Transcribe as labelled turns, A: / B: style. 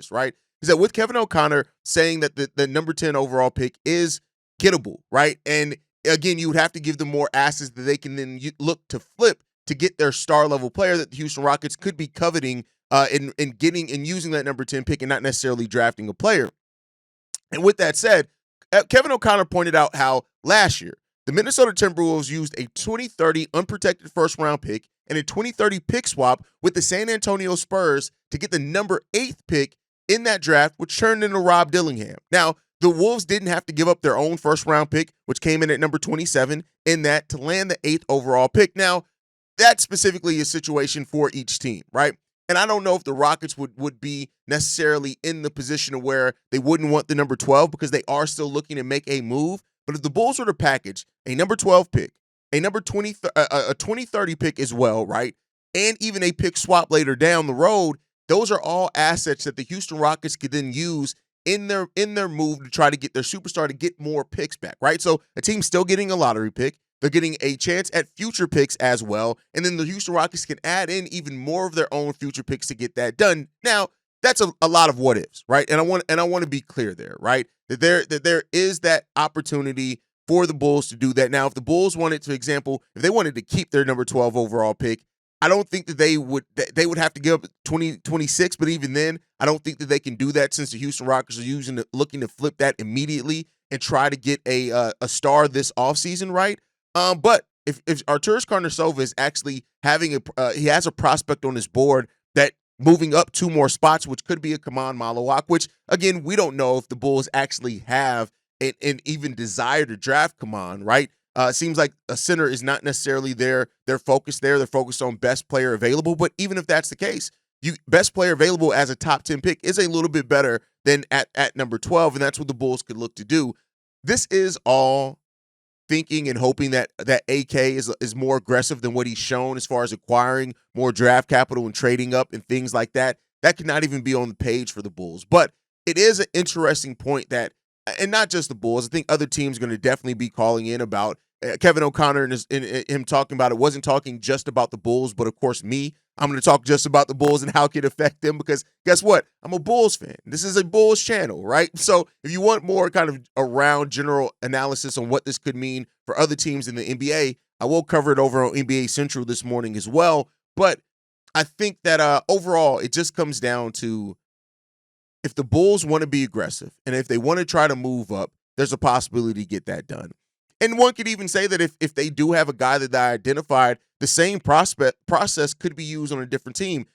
A: this, right? Is that with Kevin O'Connor saying that the number 10 overall pick is gettable, right? And again, you would have to give them more assets that they can then look to flip to get their star level player that the Houston Rockets could be coveting in getting and using that number 10 pick and not necessarily drafting a player. And with that said, Kevin O'Connor pointed out how last year the Minnesota Timberwolves used a 2030 unprotected first round pick and a 2030 pick swap with the San Antonio Spurs to get the number 8th pick in that draft, which turned into Rob Dillingham. Now, the Wolves didn't have to give up their own first round pick, which came in at number 27, in that to land the 8th overall pick. Now, that's specifically a situation for each team, right? And I don't know if the Rockets would be necessarily in the position of where they wouldn't want the number 12 because they are still looking to make a move. But if the Bulls were to package a number 12 pick, a number 2030 pick as well, right? And even a pick swap later down the road, those are all assets that the Houston Rockets could then use in their move to try to get their superstar to get more picks back, right? So a team's still getting a lottery pick. They're getting a chance at future picks as well. And then the Houston Rockets can add in even more of their own future picks to get that done. Now, that's a lot of what ifs, right? And I want to be clear there, right? That there is that opportunity for the Bulls to do that. Now, if the Bulls wanted, for example, if they wanted to keep their number 12 overall pick, I don't think that they would have to give up 2026, but even then, I don't think that they can do that since the Houston Rockets are looking to flip that immediately and try to get a star this offseason, right? But if Arturas Karnisovas is actually having he has a prospect on his board that moving up 2 more spots, which could be a Kaman Malawak, which again, we don't know if the Bulls actually have and even desire to draft Kaman, right? It seems like a center is not necessarily their focus there. They're focused on best player available. But even if that's the case, best player available as a top 10 pick is a little bit better than at number 12, and that's what the Bulls could look to do. This is all thinking and hoping that AK is more aggressive than what he's shown as far as acquiring more draft capital and trading up and things like that. That could not even be on the page for the Bulls. But it is an interesting point that, and not just the Bulls, I think other teams are going to definitely be calling in about Kevin O'Connor and him talking about it. Wasn't talking just about the Bulls, but of course me. I'm going to talk just about the Bulls and how it can affect them because guess what? I'm a Bulls fan. This is a Bulls channel, right? So if you want more kind of around general analysis on what this could mean for other teams in the NBA, I will cover it over on NBA Central this morning as well. But I think that overall, it just comes down to if the Bulls want to be aggressive and if they want to try to move up, there's a possibility to get that done. And one could even say that if they do have a guy that they identified, the same process could be used on a different team.